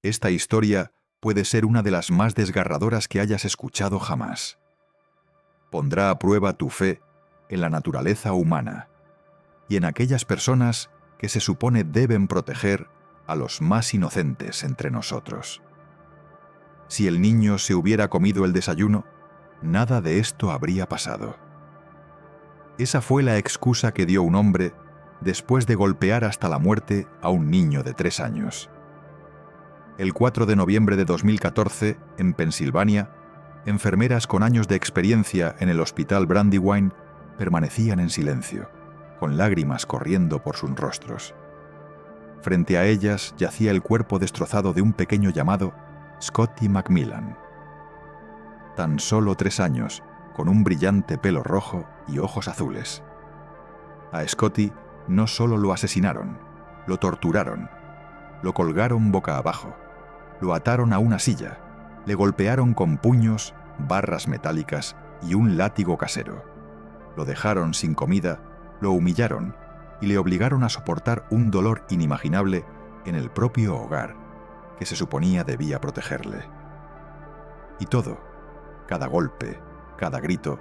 Esta historia puede ser una de las más desgarradoras que hayas escuchado jamás. Pondrá a prueba tu fe en la naturaleza humana y en aquellas personas que se supone deben proteger a los más inocentes entre nosotros. Si el niño se hubiera comido el desayuno, nada de esto habría pasado. Esa fue la excusa que dio un hombre después de golpear hasta la muerte a un niño de 3 años. El 4 de noviembre de 2014, en Pensilvania, enfermeras con años de experiencia en el Hospital Brandywine permanecían en silencio, con lágrimas corriendo por sus rostros. Frente a ellas yacía el cuerpo destrozado de un pequeño llamado Scotty McMillan. Tan solo 3 años, con un brillante pelo rojo y ojos azules. A Scotty no solo lo asesinaron, lo torturaron, lo colgaron boca abajo, lo ataron a una silla, le golpearon con puños, barras metálicas y un látigo casero. Lo dejaron sin comida, lo humillaron y le obligaron a soportar un dolor inimaginable en el propio hogar que se suponía debía protegerle. Y todo, cada golpe, cada grito,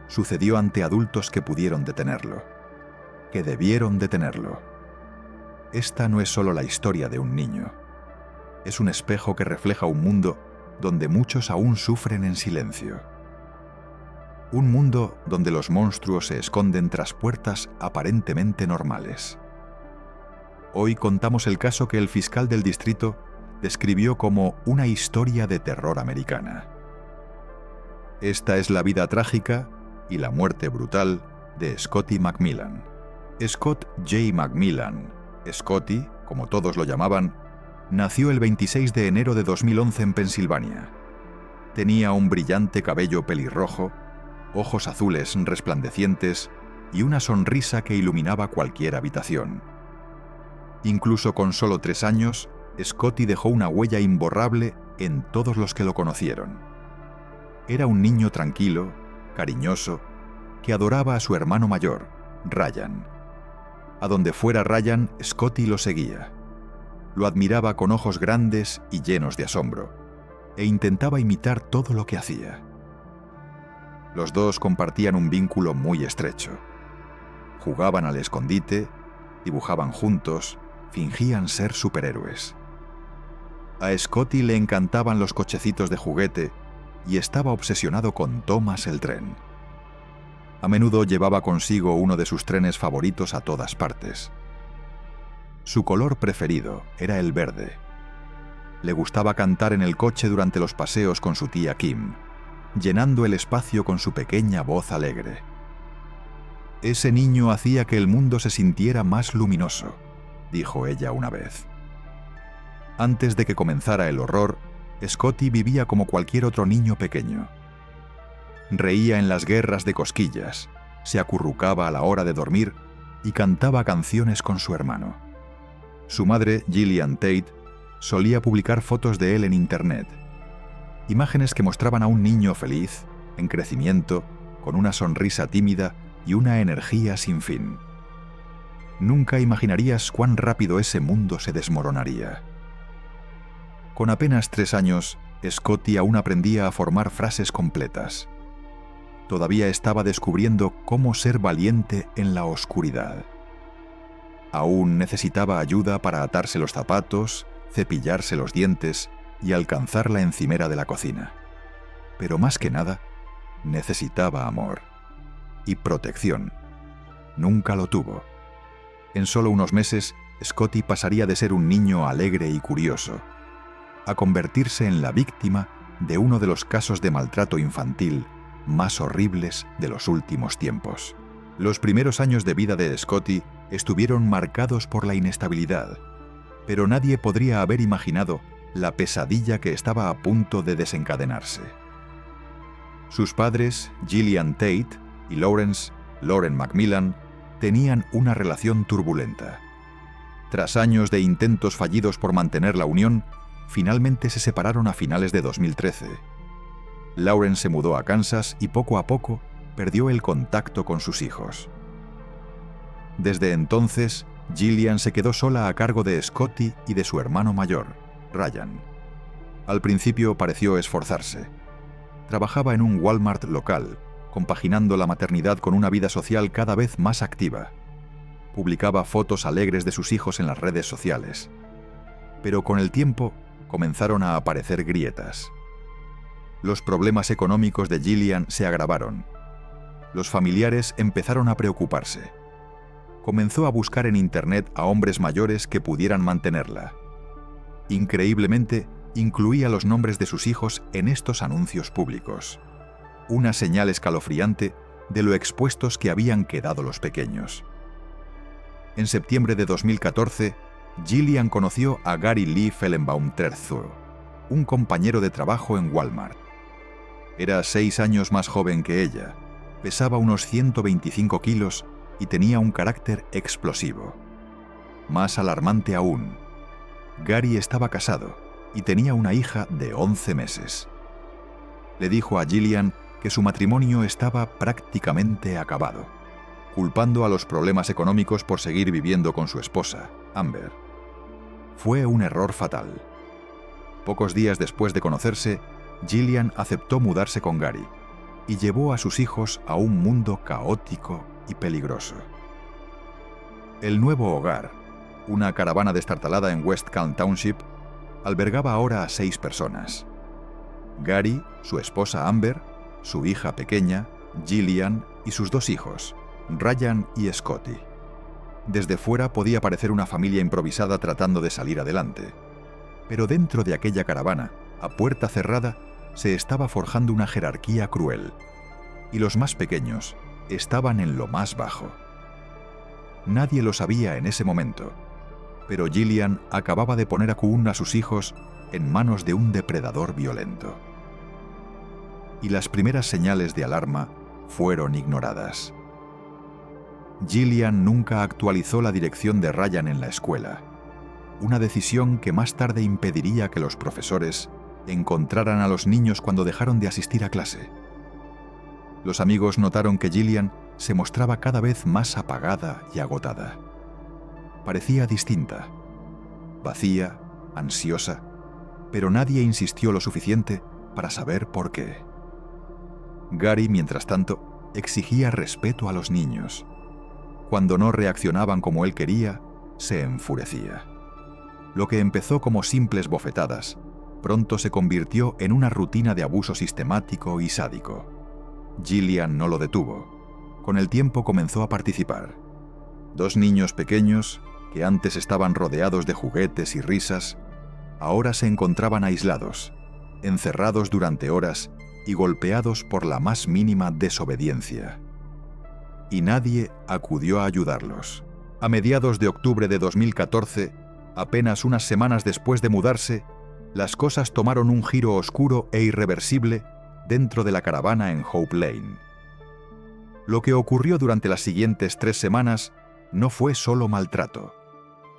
sucedió ante adultos que pudieron detenerlo, que debieron detenerlo. Esta no es solo la historia de un niño. Es un espejo que refleja un mundo donde muchos aún sufren en silencio. Un mundo donde los monstruos se esconden tras puertas aparentemente normales. Hoy contamos el caso que el fiscal del distrito describió como una historia de terror americana. Esta es la vida trágica y la muerte brutal de Scotty McMillan. Scott J. McMillan, Scotty, como todos lo llamaban, nació el 26 de enero de 2011 en Pensilvania. Tenía un brillante cabello pelirrojo, ojos azules resplandecientes y una sonrisa que iluminaba cualquier habitación. Incluso con solo 3 años, Scotty dejó una huella imborrable en todos los que lo conocieron. Era un niño tranquilo, cariñoso, que adoraba a su hermano mayor, Ryan. A donde fuera Ryan, Scotty lo seguía. Lo admiraba con ojos grandes y llenos de asombro, e intentaba imitar todo lo que hacía. Los dos compartían un vínculo muy estrecho. Jugaban al escondite, dibujaban juntos, fingían ser superhéroes. A Scotty le encantaban los cochecitos de juguete y estaba obsesionado con Thomas el tren. A menudo llevaba consigo uno de sus trenes favoritos a todas partes. Su color preferido era el verde. Le gustaba cantar en el coche durante los paseos con su tía Kim, llenando el espacio con su pequeña voz alegre. Ese niño hacía que el mundo se sintiera más luminoso, dijo ella una vez. Antes de que comenzara el horror, Scotty vivía como cualquier otro niño pequeño. Reía en las guerras de cosquillas, se acurrucaba a la hora de dormir y cantaba canciones con su hermano. Su madre, Gillian Tate, solía publicar fotos de él en Internet. Imágenes que mostraban a un niño feliz, en crecimiento, con una sonrisa tímida y una energía sin fin. Nunca imaginarías cuán rápido ese mundo se desmoronaría. Con apenas 3 años, Scotty aún aprendía a formar frases completas. Todavía estaba descubriendo cómo ser valiente en la oscuridad. Aún necesitaba ayuda para atarse los zapatos, cepillarse los dientes y alcanzar la encimera de la cocina. Pero más que nada, necesitaba amor y protección. Nunca lo tuvo. En solo unos meses, Scotty pasaría de ser un niño alegre y curioso a convertirse en la víctima de uno de los casos de maltrato infantil más horribles de los últimos tiempos. Los primeros años de vida de Scotty estuvieron marcados por la inestabilidad, pero nadie podría haber imaginado la pesadilla que estaba a punto de desencadenarse. Sus padres, Gillian Tate y Lauren McMillan, tenían una relación turbulenta. Tras años de intentos fallidos por mantener la unión, finalmente se separaron a finales de 2013. Lauren se mudó a Kansas y poco a poco perdió el contacto con sus hijos. Desde entonces, Gillian se quedó sola a cargo de Scotty y de su hermano mayor, Ryan. Al principio pareció esforzarse. Trabajaba en un Walmart local, compaginando la maternidad con una vida social cada vez más activa. Publicaba fotos alegres de sus hijos en las redes sociales. Pero con el tiempo comenzaron a aparecer grietas. Los problemas económicos de Gillian se agravaron. Los familiares empezaron a preocuparse. Comenzó a buscar en Internet a hombres mayores que pudieran mantenerla. Increíblemente, incluía los nombres de sus hijos en estos anuncios públicos. Una señal escalofriante de lo expuestos que habían quedado los pequeños. En septiembre de 2014, Gillian conoció a Gary Lee Fellenbaum III, un compañero de trabajo en Walmart. Era 6 años más joven que ella, pesaba unos 125 kilos y tenía un carácter explosivo. Más alarmante aún, Gary estaba casado y tenía una hija de 11 meses. Le dijo a Gillian que su matrimonio estaba prácticamente acabado, culpando a los problemas económicos por seguir viviendo con su esposa, Amber. Fue un error fatal. Pocos días después de conocerse, Gillian aceptó mudarse con Gary y llevó a sus hijos a un mundo caótico y peligroso. El nuevo hogar, una caravana destartalada en West Calm Township, albergaba ahora a 6 personas. Gary, su esposa Amber, su hija pequeña, Gillian y sus 2 hijos, Ryan y Scotty. Desde fuera podía parecer una familia improvisada tratando de salir adelante. Pero dentro de aquella caravana, a puerta cerrada, se estaba forjando una jerarquía cruel. Y los más pequeños estaban en lo más bajo. Nadie lo sabía en ese momento, pero Gillian acababa de poner a Kuhn a sus hijos en manos de un depredador violento. Y las primeras señales de alarma fueron ignoradas. Gillian nunca actualizó la dirección de Ryan en la escuela, una decisión que más tarde impediría que los profesores encontraran a los niños cuando dejaron de asistir a clase. Los amigos notaron que Gillian se mostraba cada vez más apagada y agotada. Parecía distinta, vacía, ansiosa, pero nadie insistió lo suficiente para saber por qué. Gary, mientras tanto, exigía respeto a los niños. Cuando no reaccionaban como él quería, se enfurecía. Lo que empezó como simples bofetadas, pronto se convirtió en una rutina de abuso sistemático y sádico. Gillian no lo detuvo. Con el tiempo comenzó a participar. 2 niños pequeños, que antes estaban rodeados de juguetes y risas, ahora se encontraban aislados, encerrados durante horas y golpeados por la más mínima desobediencia. Y nadie acudió a ayudarlos. A mediados de octubre de 2014, apenas unas semanas después de mudarse, las cosas tomaron un giro oscuro e irreversible dentro de la caravana en Hope Lane. Lo que ocurrió durante las siguientes 3 semanas no fue solo maltrato,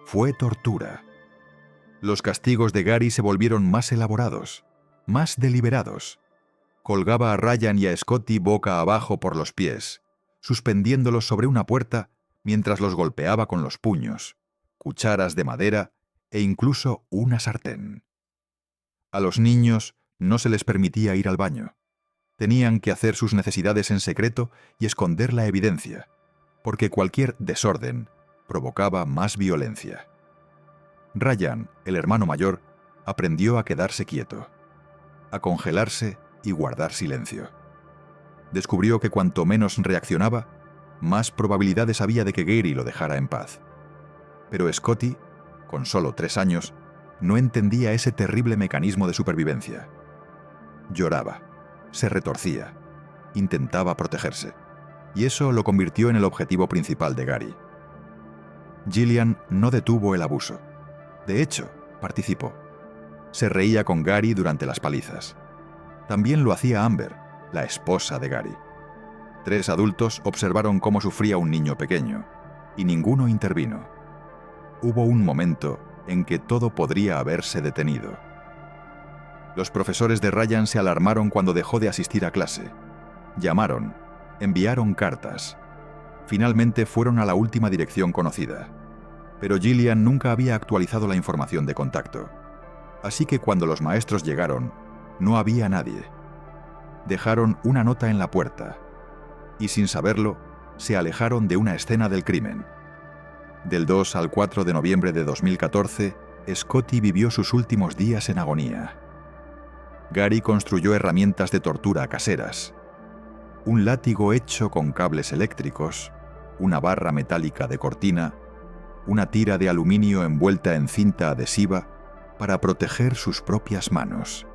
fue tortura. Los castigos de Gary se volvieron más elaborados, más deliberados. Colgaba a Ryan y a Scotty boca abajo por los pies, suspendiéndolos sobre una puerta mientras los golpeaba con los puños, cucharas de madera e incluso una sartén. A los niños no se les permitía ir al baño. Tenían que hacer sus necesidades en secreto y esconder la evidencia, porque cualquier desorden provocaba más violencia. Ryan, el hermano mayor, aprendió a quedarse quieto, a congelarse y guardar silencio. Descubrió que cuanto menos reaccionaba, más probabilidades había de que Gary lo dejara en paz. Pero Scotty, con solo 3 años, no entendía ese terrible mecanismo de supervivencia. Lloraba, se retorcía, intentaba protegerse, y eso lo convirtió en el objetivo principal de Gary. Gillian no detuvo el abuso. De hecho, participó. Se reía con Gary durante las palizas. También lo hacía Amber, la esposa de Gary. 3 adultos observaron cómo sufría un niño pequeño, y ninguno intervino. Hubo un momento en que todo podría haberse detenido. Los profesores de Ryan se alarmaron cuando dejó de asistir a clase. Llamaron, enviaron cartas. Finalmente fueron a la última dirección conocida. Pero Gillian nunca había actualizado la información de contacto. Así que cuando los maestros llegaron, no había nadie. Dejaron una nota en la puerta y, sin saberlo, se alejaron de una escena del crimen. Del 2 al 4 de noviembre de 2014, Scotty vivió sus últimos días en agonía. Gary construyó herramientas de tortura caseras, un látigo hecho con cables eléctricos, una barra metálica de cortina, una tira de aluminio envuelta en cinta adhesiva para proteger sus propias manos,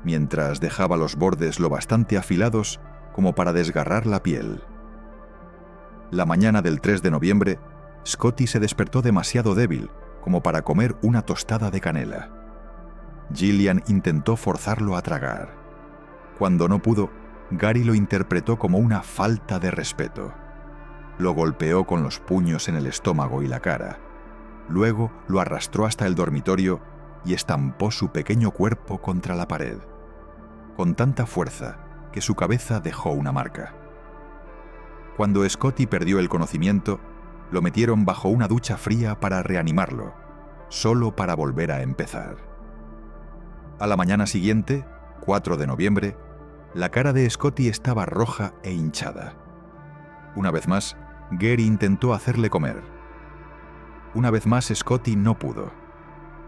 mientras dejaba los bordes lo bastante afilados como para desgarrar la piel. La mañana del 3 de noviembre, Scotty se despertó demasiado débil como para comer una tostada de canela. Gillian intentó forzarlo a tragar. Cuando no pudo, Gary lo interpretó como una falta de respeto. Lo golpeó con los puños en el estómago y la cara. Luego lo arrastró hasta el dormitorio y estampó su pequeño cuerpo contra la pared, con tanta fuerza que su cabeza dejó una marca. Cuando Scotty perdió el conocimiento, lo metieron bajo una ducha fría para reanimarlo, solo para volver a empezar. A la mañana siguiente, 4 de noviembre, la cara de Scotty estaba roja e hinchada. Una vez más, Gary intentó hacerle comer. Una vez más, Scotty no pudo.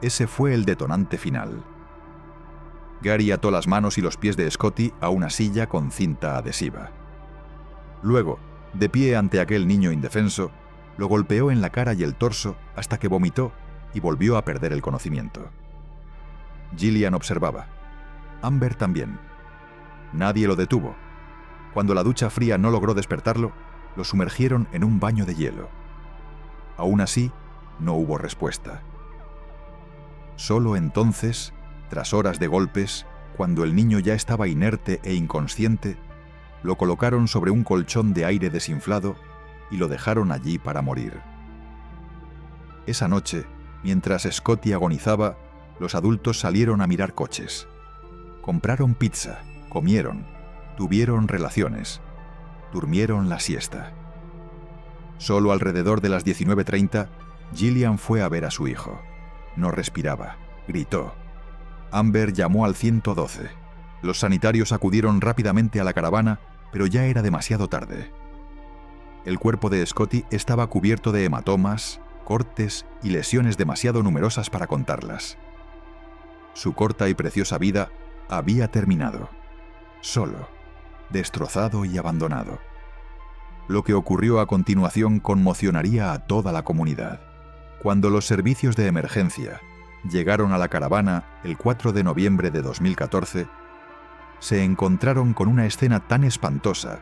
Ese fue el detonante final. Gary ató las manos y los pies de Scotty a una silla con cinta adhesiva. Luego, de pie ante aquel niño indefenso, lo golpeó en la cara y el torso hasta que vomitó y volvió a perder el conocimiento. Gillian observaba. Amber también. Nadie lo detuvo. Cuando la ducha fría no logró despertarlo, lo sumergieron en un baño de hielo. Aún así, no hubo respuesta. Solo entonces, tras horas de golpes, cuando el niño ya estaba inerte e inconsciente, lo colocaron sobre un colchón de aire desinflado y lo dejaron allí para morir. Esa noche, mientras Scotty agonizaba, los adultos salieron a mirar coches. Compraron pizza, comieron, tuvieron relaciones, durmieron la siesta. Solo alrededor de las 19:30, Gillian fue a ver a su hijo. No respiraba, gritó. Amber llamó al 112. Los sanitarios acudieron rápidamente a la caravana, pero ya era demasiado tarde. El cuerpo de Scotty estaba cubierto de hematomas, cortes y lesiones demasiado numerosas para contarlas. Su corta y preciosa vida había terminado. Solo, destrozado y abandonado. Lo que ocurrió a continuación conmocionaría a toda la comunidad. Cuando los servicios de emergencia llegaron a la caravana el 4 de noviembre de 2014, se encontraron con una escena tan espantosa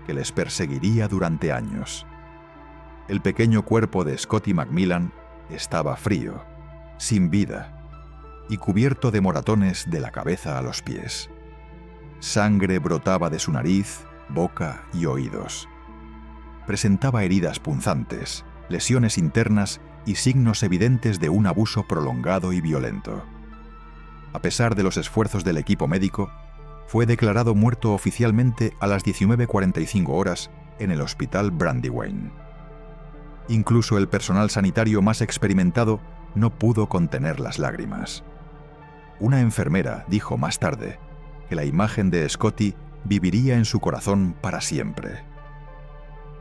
que les perseguiría durante años. El pequeño cuerpo de Scotty McMillan estaba frío, sin vida y cubierto de moratones de la cabeza a los pies. Sangre brotaba de su nariz, boca y oídos. Presentaba heridas punzantes, lesiones internas y signos evidentes de un abuso prolongado y violento. A pesar de los esfuerzos del equipo médico, fue declarado muerto oficialmente a las 19:45 horas en el hospital Brandywine. Incluso el personal sanitario más experimentado no pudo contener las lágrimas. Una enfermera dijo más tarde que la imagen de Scotty viviría en su corazón para siempre.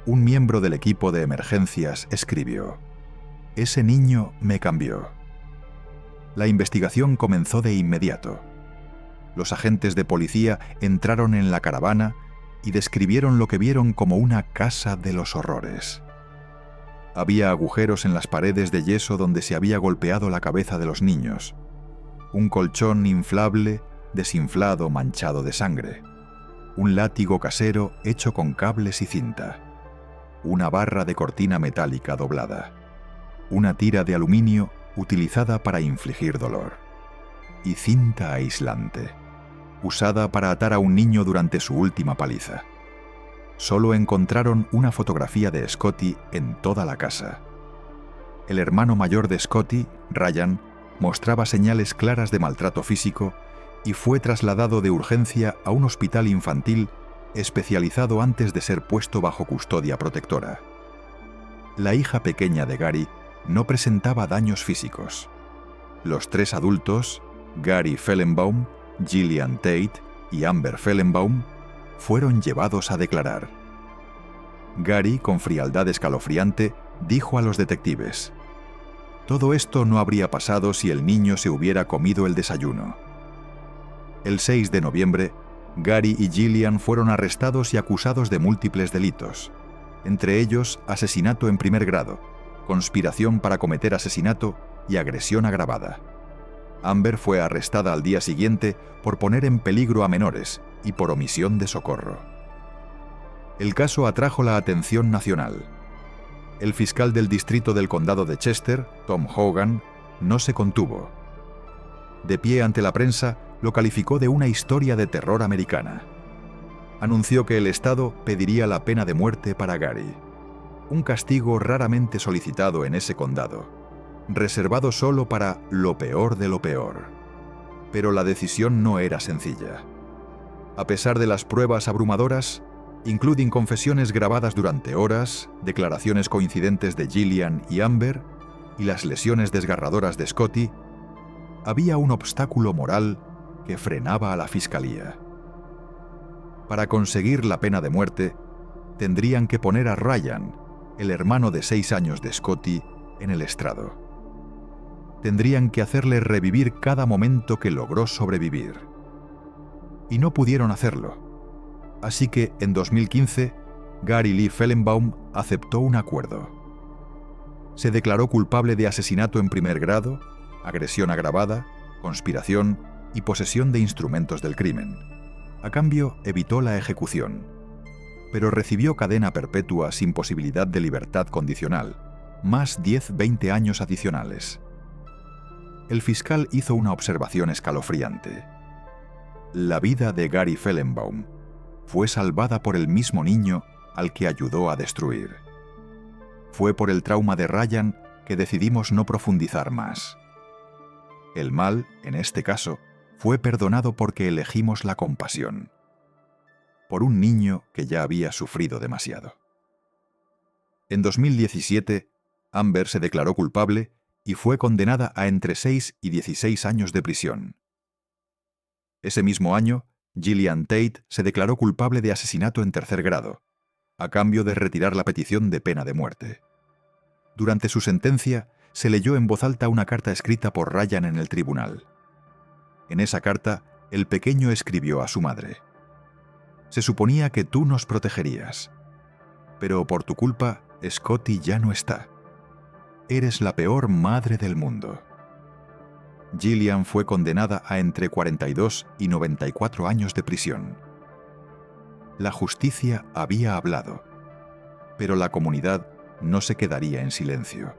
Un miembro del equipo de emergencias escribió: «Ese niño me cambió». La investigación comenzó de inmediato. Los agentes de policía entraron en la caravana y describieron lo que vieron como una casa de los horrores. Había agujeros en las paredes de yeso donde se había golpeado la cabeza de los niños, un colchón inflable desinflado manchado de sangre, un látigo casero hecho con cables y cinta, una barra de cortina metálica doblada, una tira de aluminio utilizada para infligir dolor, y cinta aislante, usada para atar a un niño durante su última paliza. Solo encontraron una fotografía de Scotty en toda la casa. El hermano mayor de Scotty, Ryan, mostraba señales claras de maltrato físico y fue trasladado de urgencia a un hospital infantil especializado antes de ser puesto bajo custodia protectora. La hija pequeña de Gary no presentaba daños físicos. Los 3 adultos, Gary Fellenbaum, Gillian Tate y Amber Fellenbaum, fueron llevados a declarar. Gary, con frialdad escalofriante, dijo a los detectives: «Todo esto no habría pasado si el niño se hubiera comido el desayuno». El 6 de noviembre, Gary y Gillian fueron arrestados y acusados de múltiples delitos, entre ellos asesinato en primer grado, conspiración para cometer asesinato y agresión agravada. Amber fue arrestada al día siguiente por poner en peligro a menores y por omisión de socorro. El caso atrajo la atención nacional. El fiscal del distrito del condado de Chester, Tom Hogan, no se contuvo. De pie ante la prensa, lo calificó de una historia de terror americana. Anunció que el Estado pediría la pena de muerte para Gary, un castigo raramente solicitado en ese condado, reservado solo para lo peor de lo peor. Pero la decisión no era sencilla. A pesar de las pruebas abrumadoras, incluyendo confesiones grabadas durante horas, declaraciones coincidentes de Gillian y Amber y las lesiones desgarradoras de Scotty, había un obstáculo moral que frenaba a la fiscalía. Para conseguir la pena de muerte, tendrían que poner a Ryan, el hermano de 6 años de Scotty, en el estrado. Tendrían que hacerle revivir cada momento que logró sobrevivir. Y no pudieron hacerlo. Así que, en 2015, Gary Lee Fellenbaum aceptó un acuerdo. Se declaró culpable de asesinato en primer grado, agresión agravada, conspiración y posesión de instrumentos del crimen. A cambio, evitó la ejecución, pero recibió cadena perpetua sin posibilidad de libertad condicional, más 10-20 años adicionales. El fiscal hizo una observación escalofriante. La vida de Gary Fellenbaum fue salvada por el mismo niño al que ayudó a destruir. Fue por el trauma de Ryan que decidimos no profundizar más. El mal, en este caso, fue perdonado porque elegimos la compasión. Por un niño que ya había sufrido demasiado. En 2017, Amber se declaró culpable y fue condenada a entre 6 y 16 años de prisión. Ese mismo año, Gillian Tate se declaró culpable de asesinato en tercer grado, a cambio de retirar la petición de pena de muerte. Durante su sentencia, se leyó en voz alta una carta escrita por Ryan en el tribunal. En esa carta, el pequeño escribió a su madre: «Se suponía que tú nos protegerías, pero por tu culpa, Scotty ya no está. Eres la peor madre del mundo». Gillian fue condenada a entre 42 y 94 años de prisión. La justicia había hablado, pero la comunidad no se quedaría en silencio.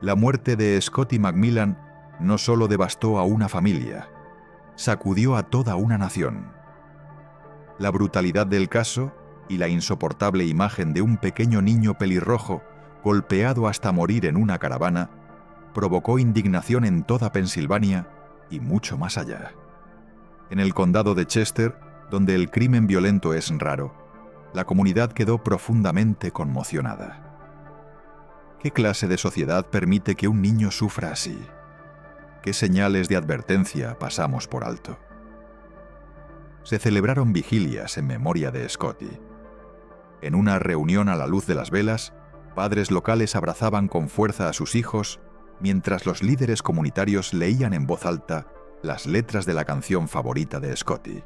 La muerte de Scotty McMillan no solo devastó a una familia, sacudió a toda una nación. La brutalidad del caso y la insoportable imagen de un pequeño niño pelirrojo golpeado hasta morir en una caravana provocó indignación en toda Pensilvania y mucho más allá. En el condado de Chester, donde el crimen violento es raro, la comunidad quedó profundamente conmocionada. ¿Qué clase de sociedad permite que un niño sufra así? ¿Qué señales de advertencia pasamos por alto? Se celebraron vigilias en memoria de Scotty. En una reunión a la luz de las velas, padres locales abrazaban con fuerza a sus hijos mientras los líderes comunitarios leían en voz alta las letras de la canción favorita de Scotty.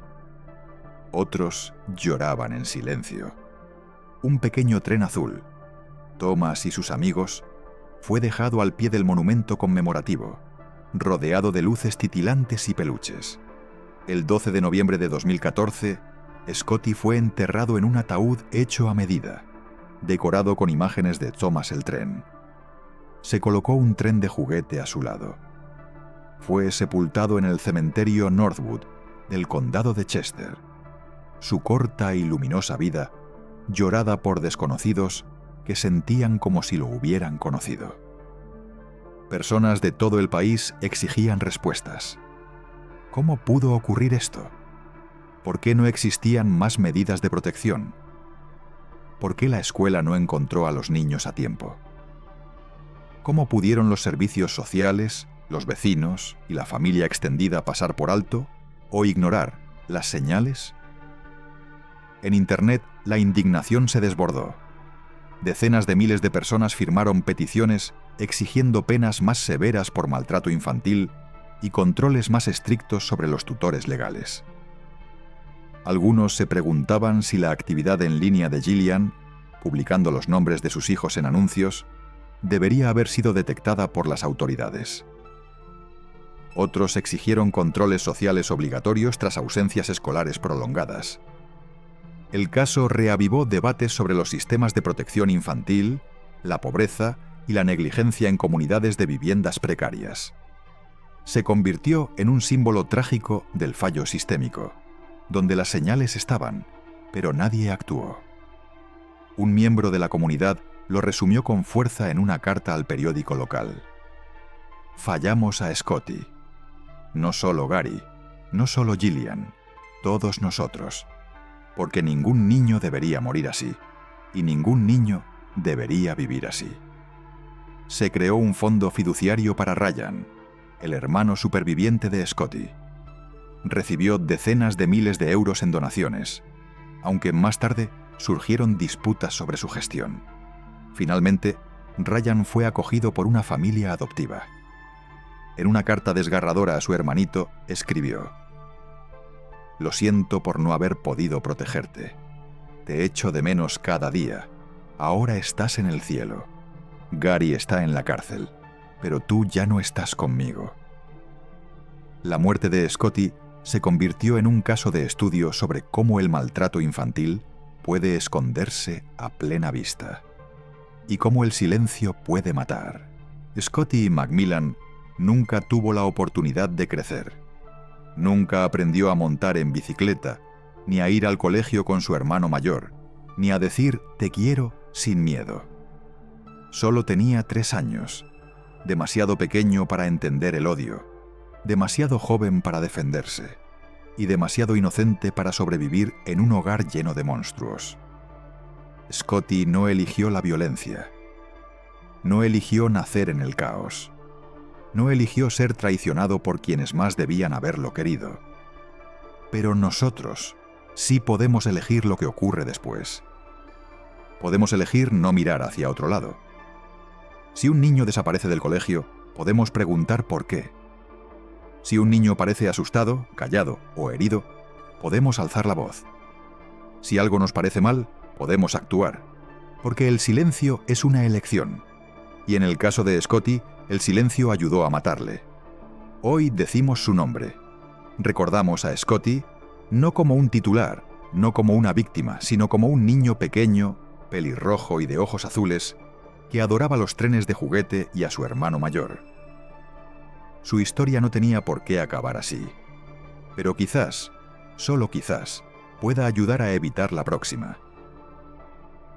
Otros lloraban en silencio. Un pequeño tren azul, Thomas y sus amigos, fue dejado al pie del monumento conmemorativo, rodeado de luces titilantes y peluches. El 12 de noviembre de 2014, Scotty fue enterrado en un ataúd hecho a medida, decorado con imágenes de Thomas el tren. Se colocó un tren de juguete a su lado. Fue sepultado en el cementerio Northwood del condado de Chester. Su corta y luminosa vida, llorada por desconocidos que sentían como si lo hubieran conocido. Personas de todo el país exigían respuestas. ¿Cómo pudo ocurrir esto? ¿Por qué no existían más medidas de protección? ¿Por qué la escuela no encontró a los niños a tiempo? ¿Cómo pudieron los servicios sociales, los vecinos y la familia extendida pasar por alto o ignorar las señales? En Internet, la indignación se desbordó. Decenas de miles de personas firmaron peticiones exigiendo penas más severas por maltrato infantil y controles más estrictos sobre los tutores legales. Algunos se preguntaban si la actividad en línea de Gillian, publicando los nombres de sus hijos en anuncios, debería haber sido detectada por las autoridades. Otros exigieron controles sociales obligatorios tras ausencias escolares prolongadas. El caso reavivó debates sobre los sistemas de protección infantil, la pobreza y la negligencia en comunidades de viviendas precarias. Se convirtió en un símbolo trágico del fallo sistémico, donde las señales estaban, pero nadie actuó. Un miembro de la comunidad lo resumió con fuerza en una carta al periódico local. Fallamos a Scotty. No solo Gary, no solo Gillian, todos nosotros. Porque ningún niño debería morir así, y ningún niño debería vivir así. Se creó un fondo fiduciario para Ryan, el hermano superviviente de Scotty. Recibió decenas de miles de euros en donaciones, aunque más tarde surgieron disputas sobre su gestión. Finalmente, Ryan fue acogido por una familia adoptiva. En una carta desgarradora a su hermanito, escribió: «Lo siento por no haber podido protegerte. Te echo de menos cada día. Ahora estás en el cielo. Gary está en la cárcel, pero tú ya no estás conmigo». La muerte de Scotty se convirtió en un caso de estudio sobre cómo el maltrato infantil puede esconderse a plena vista y cómo el silencio puede matar. Scotty Macmillan nunca tuvo la oportunidad de crecer. Nunca aprendió a montar en bicicleta, ni a ir al colegio con su hermano mayor, ni a decir «te quiero» sin miedo. Solo tenía 3 años, demasiado pequeño para entender el odio, demasiado joven para defenderse, y demasiado inocente para sobrevivir en un hogar lleno de monstruos. Scotty no eligió la violencia. No eligió nacer en el caos. No eligió ser traicionado por quienes más debían haberlo querido. Pero nosotros sí podemos elegir lo que ocurre después. Podemos elegir no mirar hacia otro lado. Si un niño desaparece del colegio, podemos preguntar por qué. Si un niño parece asustado, callado o herido, podemos alzar la voz. Si algo nos parece mal, podemos actuar, porque el silencio es una elección. Y en el caso de Scotty, el silencio ayudó a matarle. Hoy decimos su nombre. Recordamos a Scotty no como un titular, no como una víctima, sino como un niño pequeño, pelirrojo y de ojos azules, que adoraba los trenes de juguete y a su hermano mayor. Su historia no tenía por qué acabar así. Pero quizás, solo quizás, pueda ayudar a evitar la próxima.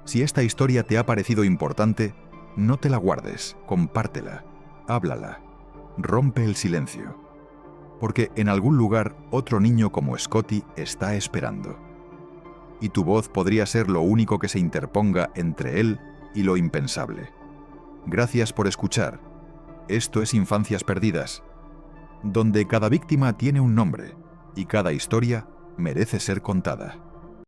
Si esta historia te ha parecido importante, no te la guardes, compártela. Háblala, rompe el silencio, porque en algún lugar otro niño como Scotty está esperando. Y tu voz podría ser lo único que se interponga entre él y lo impensable. Gracias por escuchar. Esto es Infancias Perdidas, donde cada víctima tiene un nombre y cada historia merece ser contada.